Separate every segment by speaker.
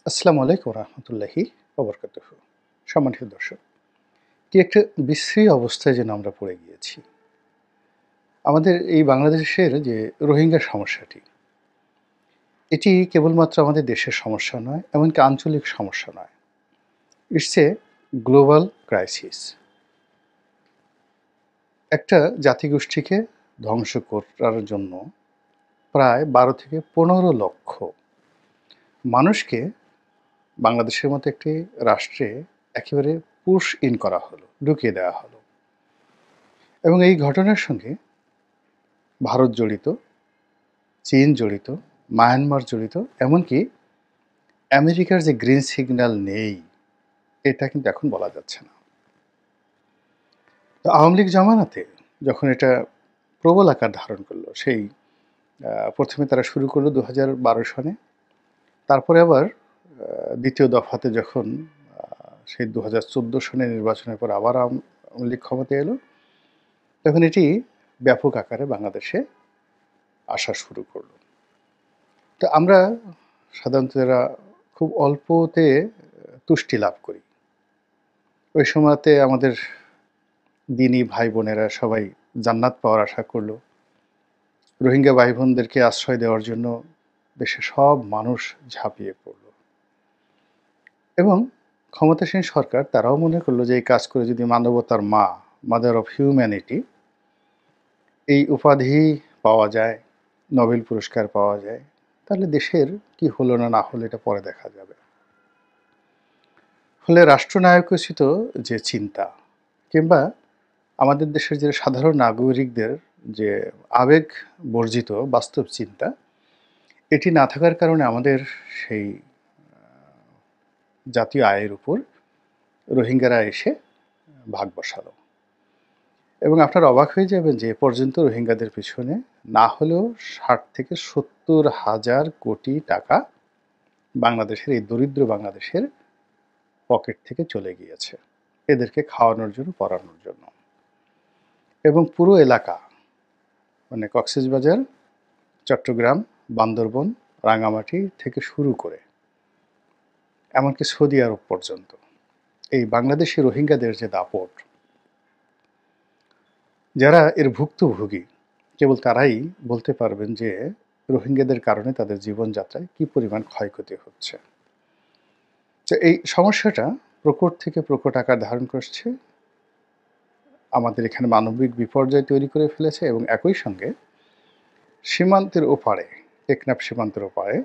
Speaker 1: আসসালামু আলাইকুম রহমতুল্লাহি ওবরকাতুহু। সম্মানিত দর্শক, কি একটা বিশ্রী অবস্থায় যেন আমরা পড়ে গিয়েছি। আমাদের এই বাংলাদেশের যে রোহিঙ্গা সমস্যাটি, এটি কেবলমাত্র আমাদের দেশের সমস্যা নয়, এমনকি আঞ্চলিক সমস্যা নয়। It's a global crisis. একটা জাতিগোষ্ঠীকে ধ্বংস করার জন্য প্রায় ১২ থেকে ১৫ লক্ষ মানুষকে বাংলাদেশের মতো একটি রাষ্ট্রে একেবারে পুশ ইন করা হলো, ঢুকিয়ে দেওয়া হলো। এবং এই ঘটনার সঙ্গে ভারত জড়িত, চীন জড়িত, মায়ানমার জড়িত, এমনকি আমেরিকার যে গ্রিন সিগন্যাল নেই, এটা কিন্তু এখন বলা যাচ্ছে না। তো আওয়ামী লীগ জামানাতে যখন এটা প্রবল আকার ধারণ করলো, সেই প্রথমে তারা শুরু করলো ২০১২ সনে, তারপরে আবার দ্বিতীয় দফাতে যখন সেই ২০১৪ সনের নির্বাচনের পর আবার আওয়ামী লীগ ক্ষমতায় এলো, তখন এটি ব্যাপক আকারে বাংলাদেশে আসা শুরু করলো। তো আমরা সাধারণত যারা খুব অল্পতে তুষ্টি লাভ করি, ওই সময়তে আমাদের দিনী ভাই বোনেরা সবাই জান্নাত পাওয়ার আশা করলো। রোহিঙ্গা ভাই বোনদেরকে আশ্রয় দেওয়ার জন্য দেশের সব মানুষ ঝাঁপিয়ে পড়ল। এবং ক্ষমতাসীন সরকার তারাও মনে করলো যে এই কাজ করে যদি মানবতার মা, মাদার অফ হিউম্যানিটি, এই উপাধি পাওয়া যায়, নোবেল পুরস্কার পাওয়া যায়, তাহলে দেশের কি হলো না হলো এটা পরে দেখা যাবে। ফলে রাষ্ট্রনায়কোচিত যে চিন্তা, কিংবা আমাদের দেশের যে সাধারণ নাগরিকদের যে আবেগ বর্জিত বাস্তব চিন্তা, এটি না থাকার কারণে আমাদের সেই জাতীয় আয়ের উপর রোহিঙ্গারা এসে ভাগ বসালো। এবং আপনারা অবাক হয়ে যাবেন যে এ পর্যন্ত রোহিঙ্গাদের পিছনে না হলেও ৬০ থেকে ৭০ হাজার কোটি টাকা বাংলাদেশের, এই দরিদ্র বাংলাদেশের পকেট থেকে চলে গিয়েছে এদেরকে খাওয়ানোর জন্য, পড়ানোর জন্য। এবং পুরো এলাকা, মানে কক্সবাজার, চট্টগ্রাম, বান্দরবন, রাঙামাটি থেকে শুরু করে এমনকি সৌদি আরব পর্যন্ত এই বাংলাদেশি রোহিঙ্গাদের যে দাপট, যারা এর ভুক্তভোগী কেবল তারাই বলতে পারবেন যে রোহিঙ্গাদের কারণে তাদের জীবনযাত্রায় কী পরিমাণ ক্ষয়ক্ষতি হচ্ছে। তো এই সমস্যাটা প্রকট থেকে প্রকট আকার ধারণ করছে, আমাদের এখানে মানবিক বিপর্যয় তৈরি করে ফেলেছে। এবং একই সঙ্গে সীমান্তের ওপারে, টেকনাফ সীমান্তের ওপারে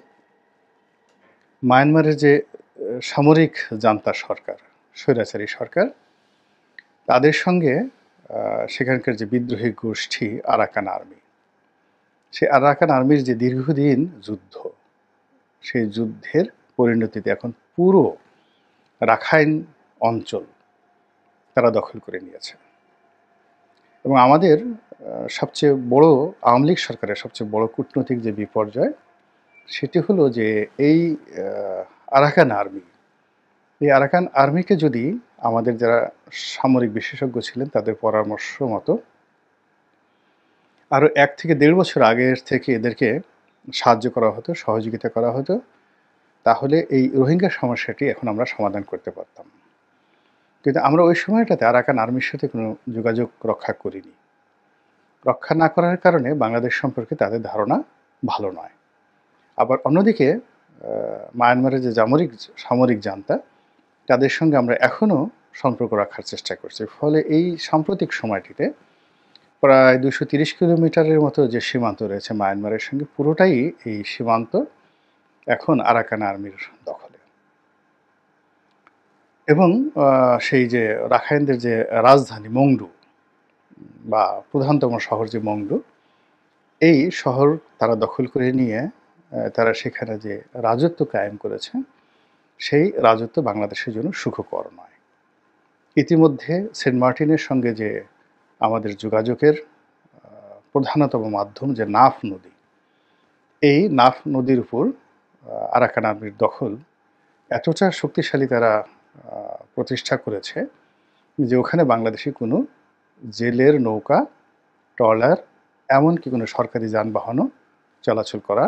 Speaker 1: মায়ানমারের যে সামরিক জান্তা সরকার, স্বৈরাচারী সরকার, তাদের সঙ্গে সেখানকার যে বিদ্রোহী গোষ্ঠী আরাকান আর্মি, সেই আরাকান আর্মির যে দীর্ঘদিন যুদ্ধ, সেই যুদ্ধের পরিণতিতে এখন পুরো রাখাইন অঞ্চল তারা দখল করে নিয়েছে। এবং আমাদের সবচেয়ে বড়, আওয়ামী লীগ সরকারের সবচেয়ে বড় কূটনৈতিক যে বিপর্যয়, সেটি হলো যে এই আরাকান আর্মি, এই আরাকান আর্মিকে যদি আমাদের যারা সামরিক বিশেষজ্ঞ ছিলেন তাদের পরামর্শ মতো আরও ১ থেকে ১.৫ বছর আগের থেকে এদেরকে সাহায্য করা হতো, সহযোগিতা করা হতো, তাহলে এই রোহিঙ্গা সমস্যাটি এখন আমরা সমাধান করতে পারতাম। কিন্তু আমরা ওই সময়টাতে আরাকান আর্মির সাথে কোনো যোগাযোগ রক্ষা করিনি। রক্ষা না করার কারণে বাংলাদেশ সম্পর্কে তাদের ধারণা ভালো নয়। আবার অন্যদিকে মায়ানমারের যে সামরিক জান্তা, তাদের সঙ্গে আমরা এখনও সম্পর্ক রাখার চেষ্টা করছি। ফলে এই সাম্প্রতিক সময়টিতে প্রায় ২৩০ কিলোমিটারের মতো যে সীমান্ত রয়েছে মায়ানমারের সঙ্গে, পুরোটাই এই সীমান্ত এখন আরাকান আর্মির দখলে। এবং সেই যে রাখাইনদের যে রাজধানী মংডু, বা প্রধানতম শহর যে মংডু, এই শহর তারা দখল করে নিয়ে তারা সেখানে যে রাজত্ব কায়েম করেছে, সেই রাজত্ব বাংলাদেশের জন্য সুখকর নয়। ইতিমধ্যে সেন্ট মার্টিনের সঙ্গে যে আমাদের যোগাযোগের প্রধানতম মাধ্যম যে নাফ নদী, এই নাফ নদীর উপর আরাকান আর্মির দখল এতটা শক্তিশালী তারা প্রতিষ্ঠা করেছে যে ওখানে বাংলাদেশি কোনো জেলের নৌকা, ট্রলার, এমনকি কোনো সরকারি যানবাহনও চলাচল করা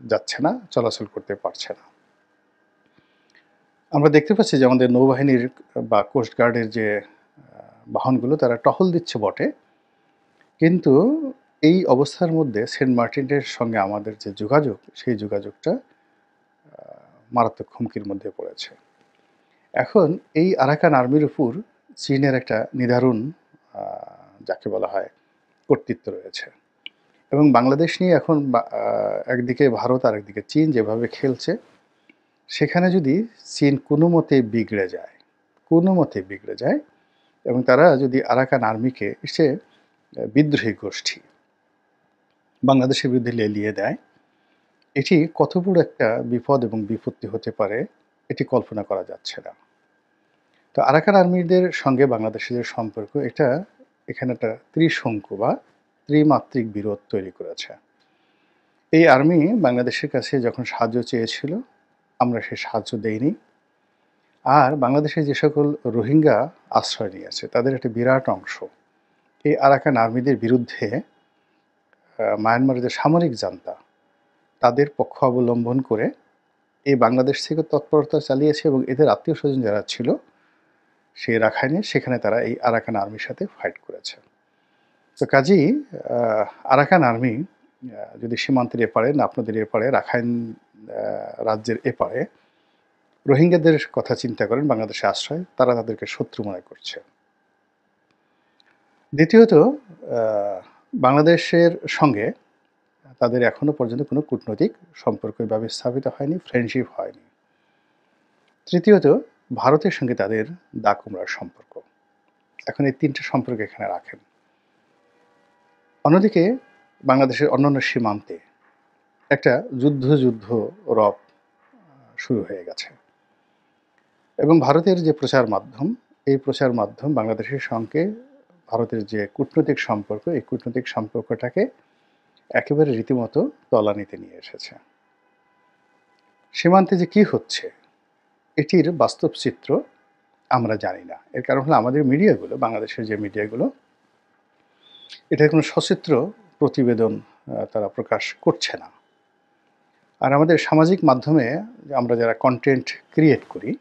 Speaker 1: যাচ্ছে না, চলাচল করতে পারছে না। আমরা দেখতে পাচ্ছি যে আমাদের নৌবাহিনীর বা কোস্ট গার্ডের যে বাহনগুলো তারা টহল দিচ্ছে বটে। কিন্তু এই অবস্থার মধ্যে সেন্ট মার্টিনের সঙ্গে আমাদের যে যোগাযোগ, সেই যোগাযোগটা আ মারাত্মক হুমকির মধ্যে পড়েছে। এখন এই আরাকান আর্মির উপর চীনের একটা নিদারুণ আ যাকে বলা হয় কর্তৃত্ব রয়েছে। এবং বাংলাদেশ নিয়ে এখন একদিকে ভারত আরেকদিকে চীন যেভাবে খেলছে, সেখানে যদি চীন কোনোমতে বিগড়ে যায় এবং তারা যদি আরাকান আর্মিকে সে বিদ্রোহী গোষ্ঠী বাংলাদেশের বিরুদ্ধে লেলিয়ে দেয়, এটি কত বড় একটা বিপদ এবং বিপত্তি হতে পারে এটি কল্পনা করা যাচ্ছে না। তো আরাকান আর্মিদের সঙ্গে বাংলাদেশের যে সম্পর্ক এটা এখানে একটা ত্রিশঙ্কু বা ত্রিমাত্রিক বিরোধ তৈরি করেছে। এই আর্মি বাংলাদেশের কাছে যখন সাহায্য চেয়েছিল, আমরা সেই সাহায্য দেইনি। আর বাংলাদেশে যে সকল রোহিঙ্গা আশ্রয় নিয়েছে তাদের একটা বিরাট অংশ এই আরাকান আর্মিদের বিরুদ্ধে মায়ানমারের যে সামরিক জান্তা তাদের পক্ষ অবলম্বন করে এই বাংলাদেশ থেকে তৎপরতা চালিয়েছে এবং এদের আত্মীয়স্বজন যারা ছিল সেই রাখাইনে সেখানে তারা এই আরাকান আর্মির সাথে ফাইট করেছে। তো কাজেই আরাকান আর্মি যদি সীমান্তের এপারে না আপনাদের এপারে রাখাইন রাজ্যের এপারে রোহিঙ্গাদের কথা চিন্তা করেন বাংলাদেশে আশ্রয়, তারা তাদেরকে শত্রু মনে করছে। দ্বিতীয়ত বাংলাদেশের সঙ্গে তাদের এখনো পর্যন্ত কোনো কূটনৈতিক সম্পর্ক এভাবে স্থাপিত হয়নি, ফ্রেন্ডশিপ হয়নি। তৃতীয়ত ভারতের সঙ্গে তাদের দা-কুমড়ার সম্পর্ক। এখন এই ৩ টে সম্পর্ক এখানে রাখেন। অন্যদিকে বাংলাদেশের অন্যান্য সীমান্তে একটা যুদ্ধ রব শুরু হয়ে গেছে এবং ভারতের যে প্রচার মাধ্যম, এই প্রচার মাধ্যম বাংলাদেশের সঙ্গে ভারতের যে কূটনৈতিক সম্পর্ক, এই কূটনৈতিক সম্পর্কটাকে একেবারে রীতিমতো তলানিতে নিয়ে এসেছে। সীমান্তে যে কি হচ্ছে, এটির বাস্তব চিত্র আমরা জানি না। এর কারণ হলো আমাদের মিডিয়াগুলো, বাংলাদেশের যে মিডিয়াগুলো, এটার কোনো সচিত্র প্রতিবেদন তারা প্রকাশ করছে না। আর আমাদের সামাজিক মাধ্যমে আমরা যারা কনটেন্ট ক্রিয়েট করি,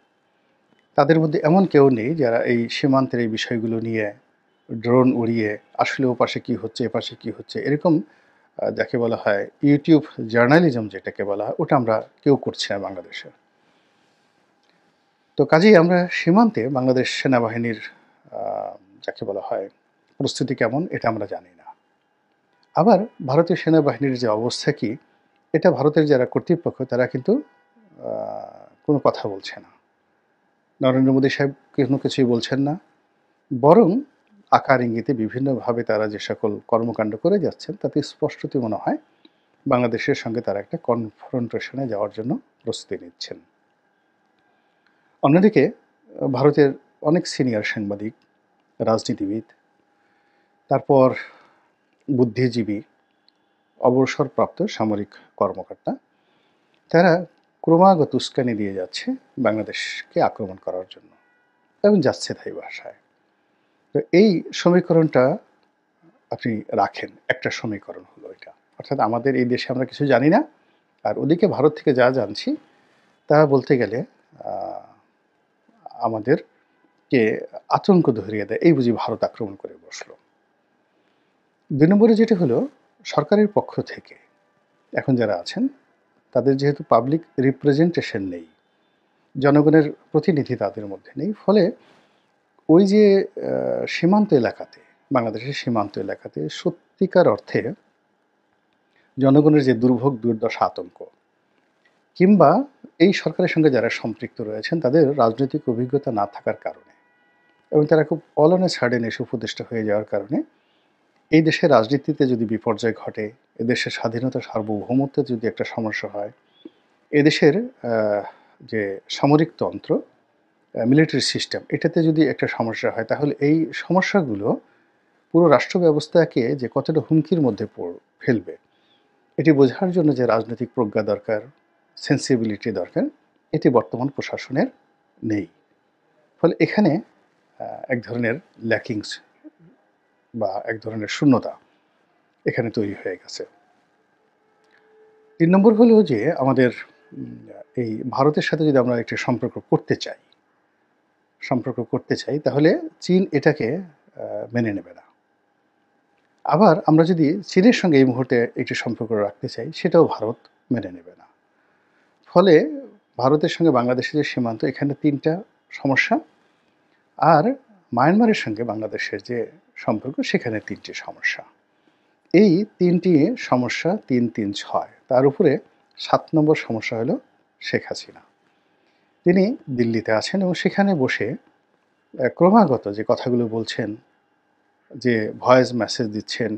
Speaker 1: তাদের মধ্যে এমন কেউ নেই যারা এই সীমান্তের এই বিষয়গুলো নিয়ে ড্রোন উড়িয়ে আসলে ওপাশে কী হচ্ছে, এপাশে কী হচ্ছে, এরকম যাকে বলা হয় ইউটিউব জার্নালিজম যেটাকে বলা হয়, ওটা আমরা কেউ করছি না বাংলাদেশে। তো কাজেই আমরা সীমান্তে বাংলাদেশ সেনাবাহিনীর যাকে বলা হয় প্রস্তুতি কেমন, এটা আমরা জানি না। আবার ভারতীয় সেনাবাহিনীর যে অবস্থা কি, এটা ভারতের যারা কর্তৃপক্ষ তারা কিন্তু কোনো কথা বলছে না। নরেন্দ্র মোদী সাহেব কোনো কিছুই বলছেন না, বরং আকার ইঙ্গিতে বিভিন্নভাবে তারা যে সকল কর্মকাণ্ড করে যাচ্ছেন তাতে স্পষ্টতই মনে হয় বাংলাদেশের সঙ্গে তারা একটা কনফ্রন্টেশনে যাওয়ার জন্য প্রস্তুতি নিচ্ছেন। অন্যদিকে ভারতের অনেক সিনিয়র সাংবাদিক, রাজনীতিবিদ, তারপর বুদ্ধিজীবী, অবসরপ্রাপ্ত সামরিক কর্মকর্তা, তারা ক্রমাগত উস্কানি দিয়ে যাচ্ছে বাংলাদেশকে আক্রমণ করার জন্য এবং যাচ্ছে তাই ভাষায়। তো এই সমীকরণটা আপনি রাখেন, একটা সমীকরণ হলো এটা। অর্থাৎ আমাদের এই দেশে আমরা কিছু জানি না, আর ওদিকে ভারত থেকে যা জানছি তা বলতে গেলে আমাদেরকে আতঙ্ক ধরিয়ে দেয়, এই বুঝি ভারত আক্রমণ করে বসলো। ২ নম্বরে যেটা হলো সরকারের পক্ষ থেকে এখন যারা আছেন তাদের যেহেতু পাবলিক রিপ্রেজেন্টেশন নেই, জনগণের প্রতিনিধি তাদের মধ্যে নেই, ফলে ওই যে সীমান্ত এলাকাতে, বাংলাদেশের সীমান্ত এলাকাতে সত্যিকার অর্থে জনগণের যে দুর্ভোগ, দুর্দশা, আতঙ্ক, কিংবা এই সরকারের সঙ্গে যারা সম্পৃক্ত রয়েছেন তাদের রাজনৈতিক অভিজ্ঞতা না থাকার কারণে এবং তারা খুব অলনে ছাড়েন এসে উপদেষ্টা হয়ে যাওয়ার কারণে এই দেশের রাজনীতিতে যদি বিপর্যয় ঘটে, এদেশের স্বাধীনতা সার্বভৌমত্বে যদি একটা সমস্যা হয়, এদেশের যে সামরিকতন্ত্র, মিলিটারি সিস্টেম, এটাতে যদি একটা সমস্যা হয়, তাহলে এই সমস্যাগুলো পুরো রাষ্ট্র ব্যবস্থাকে যে কতটা হুমকির মধ্যে ফেলবে, এটি বোঝার জন্য যে রাজনৈতিক প্রজ্ঞা দরকার, সেন্সিবিলিটি দরকার, এটি বর্তমান প্রশাসনের নেই। ফলে এখানে এক ধরনের ল্যাকিংস বা এক ধরনের শূন্যতা এখানে তৈরি হয়ে গেছে। ৩ নম্বর হলো যে আমাদের এই ভারতের সাথে যদি আমরা একটি সম্পর্ক করতে চাই তাহলে চীন এটাকে মেনে নেবে না। আবার আমরা যদি চীনের সঙ্গে এই মুহূর্তে একটি সম্পর্ক রাখতে চাই সেটাও ভারত মেনে নেবে না। ফলে ভারতের সঙ্গে বাংলাদেশের যে সীমান্ত এখানে ৩টা সমস্যা, আর মায়ানমারের সঙ্গে বাংলাদেশের যে সম্পর্ক সেখানে ৩টি সমস্যা। এই ৩টি সমস্যা ৩, ৩, ৬ তার উপরে ৭ নম্বর সমস্যা হলো শেখ হাসিনা। তিনি দিল্লিতে আছেন এবং সেখানে বসে ক্রমাগত যে কথাগুলো বলছেন, যে ভয়েস মেসেজ দিচ্ছেন,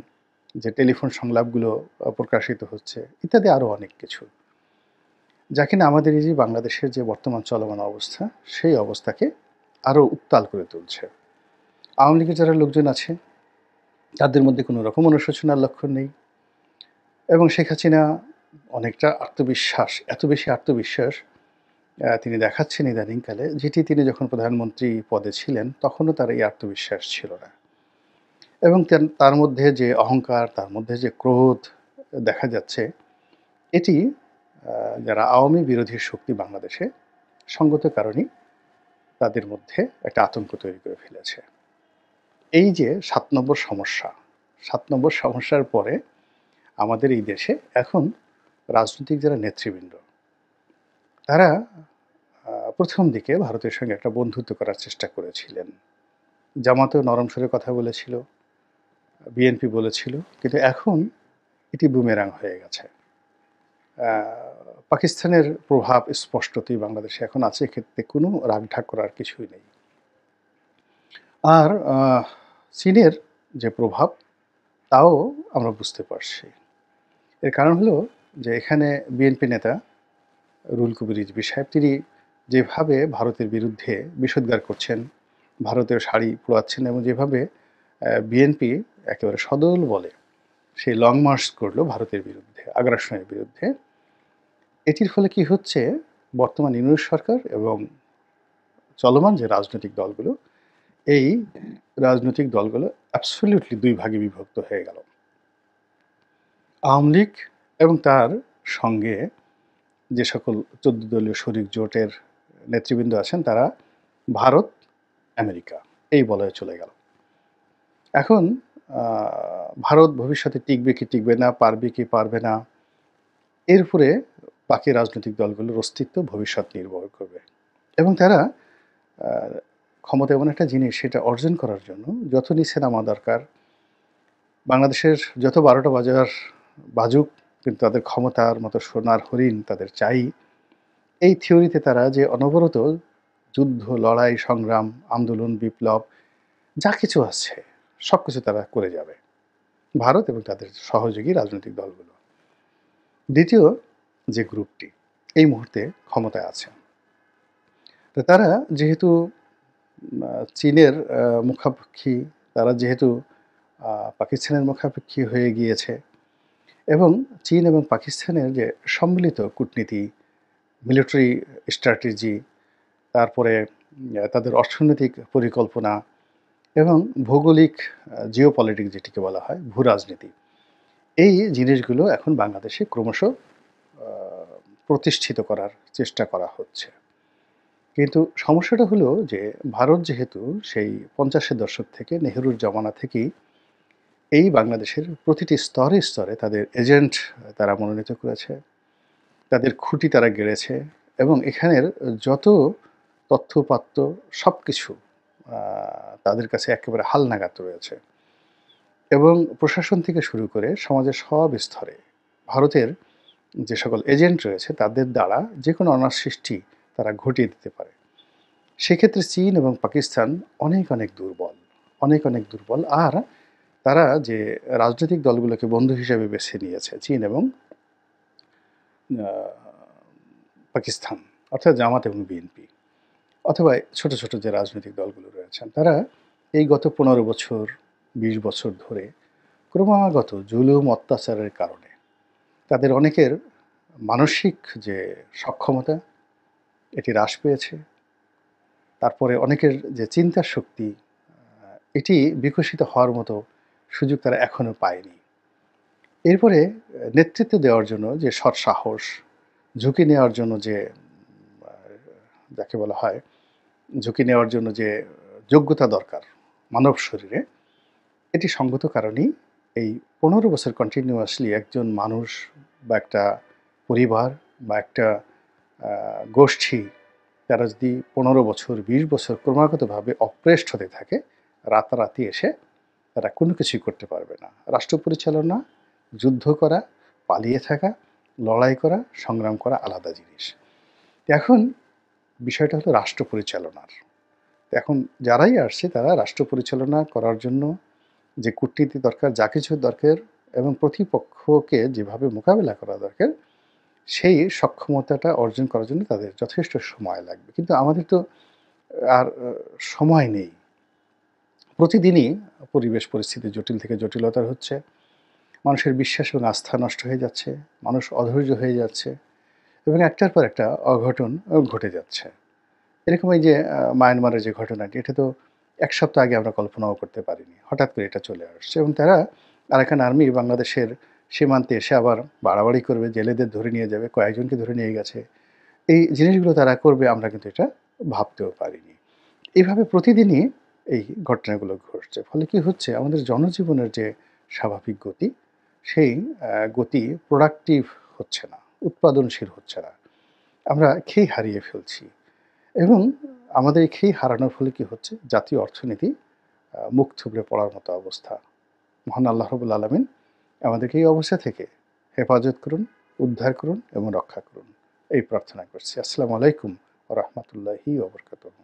Speaker 1: যে টেলিফোন সংলাপগুলো প্রকাশিত হচ্ছে ইত্যাদি আরও অনেক কিছু, যা কিনা আমাদের এই যে বাংলাদেশের যে বর্তমান চলমান অবস্থা সেই অবস্থাকে আরও উত্তাল করে তুলছে। আওয়ামী লীগের যারা লোকজন আছে তাদের মধ্যে কোনো রকম অনুশোচনার লক্ষণ নেই এবং শেখ হাসিনা অনেকটা আত্মবিশ্বাস, এত বেশি আত্মবিশ্বাস তিনি দেখাচ্ছেন ইদানিংকালে, যেটি তিনি যখন প্রধানমন্ত্রী পদে ছিলেন তখনও তার এই আত্মবিশ্বাস ছিল না। এবং তার মধ্যে যে অহংকার, তার মধ্যে যে ক্রোধ দেখা যাচ্ছে, এটি যারা আওয়ামী বিরোধী শক্তি বাংলাদেশে সঙ্গত কারণেই তাদের মধ্যে একটা আতঙ্ক তৈরি করে ফেলেছে। এই যে ৭ নম্বর সমস্যার পরে আমাদের এই দেশে এখন রাজনৈতিক যারা নেতৃবৃন্দ তারা প্রথম দিকে ভারতের সঙ্গে একটা বন্ধুত্ব করার চেষ্টা করেছিলেন। জামাতেও নরম স্বরে কথা বলেছিল, বিএনপি বলেছিল, কিন্তু এখন এটি বুমেরাং হয়ে গেছে। পাকিস্তানের প্রভাব স্পষ্টতই বাংলাদেশে এখন আছে, এক্ষেত্রে কোনো রাগঢাক করার কিছুই নেই। আর চীনের যে প্রভাব তাও আমরা বুঝতে পারছি। এর কারণ হলো যে এখানে বিএনপি নেতা রুহুল কবির রিজভী সাহেব তিনি যেভাবে ভারতের বিরুদ্ধে বিষোদ্গার করছেন, ভারতের শাড়ি পোড়াচ্ছেন এবং যেভাবে বিএনপি একেবারে সদল বলে সেই লং মার্চ করলো ভারতের বিরুদ্ধে, আগ্রাসনের বিরুদ্ধে, এটির ফলে কি হচ্ছে, বর্তমান ইউনূস সরকার এবং চলমান যে রাজনৈতিক দলগুলো, এই রাজনৈতিক দলগুলো অ্যাবসলিউটলি ২ ভাগে বিভক্ত হয়ে গেল। আওয়ামী লীগ এবং তার সঙ্গে যে সকল ১৪ দলীয় শরিক জোটের নেতৃবৃন্দ আছেন তারা ভারত, আমেরিকা এই বলয়ে চলে গেল। এখন ভারত ভবিষ্যতে টিকবে কি টিকবে না, পারবে কি পারবে না, এর উপরে বাকি রাজনৈতিক দলগুলোর অস্তিত্ব ভবিষ্যৎ নির্ভর করবে। এবং তারা ক্ষমতা এমন একটা জিনিস, সেটা অর্জন করার জন্য যত নিচে নামা দরকার, বাংলাদেশের যত ১২টা বাজুক, কিন্তু তাদের ক্ষমতার মতো সোনার হরিণ তাদের চাই। এই থিওরিতে তারা যে অনবরত যুদ্ধ, লড়াই, সংগ্রাম, আন্দোলন, বিপ্লব যা কিছু আছে সব কিছু তারা করে যাবে, ভারত এবং তাদের সহযোগী রাজনৈতিক দলগুলো। দ্বিতীয় যে গ্রুপটি এই মুহূর্তে ক্ষমতায় আছে, তো তারা যেহেতু চীনের মুখাপেক্ষী, তারা যেহেতু পাকিস্তানের মুখাপেক্ষী হয়ে গিয়েছে এবং চীন এবং পাকিস্তানের যে সম্মিলিত কূটনীতি, মিলিটারি স্ট্র্যাটেজি, তারপরে তাদের অর্থনৈতিক পরিকল্পনা এবং ভৌগোলিক জিওপলিটিক্স যেটিকে বলা হয়, ভূ রাজনীতি, এই জিনিসগুলো এখন বাংলাদেশে ক্রমশ প্রতিষ্ঠিত করার চেষ্টা করা হচ্ছে। কিন্তু সমস্যাটা হলো যে ভারত যেহেতু সেই ৫০-এর দশক থেকে, নেহেরুর জমানা থেকেই এই বাংলাদেশের প্রতিটি স্তরে স্তরে তাদের এজেন্ট তারা মনোনীত করেছে, তাদের খুঁটি তারা গেড়েছে এবং এখানের যত তথ্যপাত্র সব কিছু তাদের কাছে একেবারে হালনাগাদ রয়েছে। এবং প্রশাসন থেকে শুরু করে সমাজের সব স্তরে ভারতের যে সকল এজেন্ট রয়েছে তাদের দ্বারা যে কোনো অনার সৃষ্টি তারা ঘটিয়ে দিতে পারে। সেক্ষেত্রে চীন এবং পাকিস্তান অনেক দুর্বল। আর তারা যে রাজনৈতিক দলগুলোকে বন্ধু হিসেবে বেছে নিয়েছে, চীন এবং পাকিস্তান, অর্থাৎ জামাত এবং বিএনপি, অথবা ছোট ছোট যে রাজনৈতিক দলগুলো রয়েছেন, তারা এই গত ১৫ বছর ২০ বছর ধরে ক্রমাগত জুলুম অত্যাচারের কারণে তাদের অনেকের মানসিক যে সক্ষমতা এটি হ্রাস পেয়েছে। তারপরে অনেকের যে চিন্তার শক্তি এটি বিকশিত হওয়ার মতো সুযোগ তারা এখনও পায়নি। এরপরে নেতৃত্ব দেওয়ার জন্য যে সৎসাহস, ঝুঁকি নেওয়ার জন্য যে যাকে বলা হয় ঝুঁকি নেওয়ার জন্য যে যোগ্যতা দরকার মানব শরীরে, এটি সঙ্গত কারণেই এই ১৫ বছর কন্টিনিউয়াসলি একজন মানুষ বা একটা পরিবার বা একটা গোষ্ঠী, তারা যদি ১৫ বছর ২০ বছর ক্রমাগতভাবে অপ্রেসড হতে থাকে, রাতারাতি এসে তারা কোনো কিছুই করতে পারবে না। রাষ্ট্র পরিচালনা, যুদ্ধ করা, পালিয়ে থাকা, লড়াই করা, সংগ্রাম করা আলাদা জিনিস। এখন বিষয়টা হলো রাষ্ট্র পরিচালনার। এখন যারাই আসছে তারা রাষ্ট্র পরিচালনা করার জন্য যে কূটনীতি দরকার, যা কিছু দরকার এবং প্রতিপক্ষকে যেভাবে মোকাবেলা করা দরকার, সেই সক্ষমতাটা অর্জন করার জন্য তাদের যথেষ্ট সময় লাগবে। কিন্তু আমাদের তো আর সময় নেই। প্রতিদিনই পরিবেশ পরিস্থিতি জটিল থেকে জটিলতর হচ্ছে। মানুষের বিশ্বাস এবং আস্থা নষ্ট হয়ে যাচ্ছে। মানুষ অধৈর্য হয়ে যাচ্ছে এবং একটার পর একটা অঘটন ঘটে যাচ্ছে। এরকম এই যে মায়ানমারের যে ঘটনাটি, এটা তো ১ সপ্তাহ আগে আমরা কল্পনাও করতে পারিনি। হঠাৎ করে এটা চলে আসছে এবং তারা আরাকান আর্মি বাংলাদেশের সীমান্তে এসে আবার বাড়াবাড়ি করবে, জেলেদের ধরে নিয়ে যাবে, কয়েকজনকে ধরে নিয়ে গেছে। এই জিনিসগুলো তারা করবে আমরা কিন্তু এটা ভাবতেও পারিনি। এভাবে প্রতিদিনই এই ঘটনাগুলো ঘটছে। ফলে কি হচ্ছে, আমাদের জনজীবনের যে স্বাভাবিক গতি, সেই গতি প্রোডাক্টিভ হচ্ছে না, উৎপাদনশীল হচ্ছে না। আমরা খেই হারিয়ে ফেলছি এবং আমাদের এই খেই হারানোর ফলে কি হচ্ছে, জাতীয় অর্থনীতি মুখ থুবড়ে পড়ার মতো অবস্থা। মহান আল্লাহ রাব্বুল আলামিন আমাদেরকে এই অবস্থা থেকে হেফাজত করুন, উদ্ধার করুন এবং রক্ষা করুন। এই প্রার্থনা করছি। আসসালামু আলাইকুম ওয়া রাহমাতুল্লাহি ওয়া বারাকাতুহু।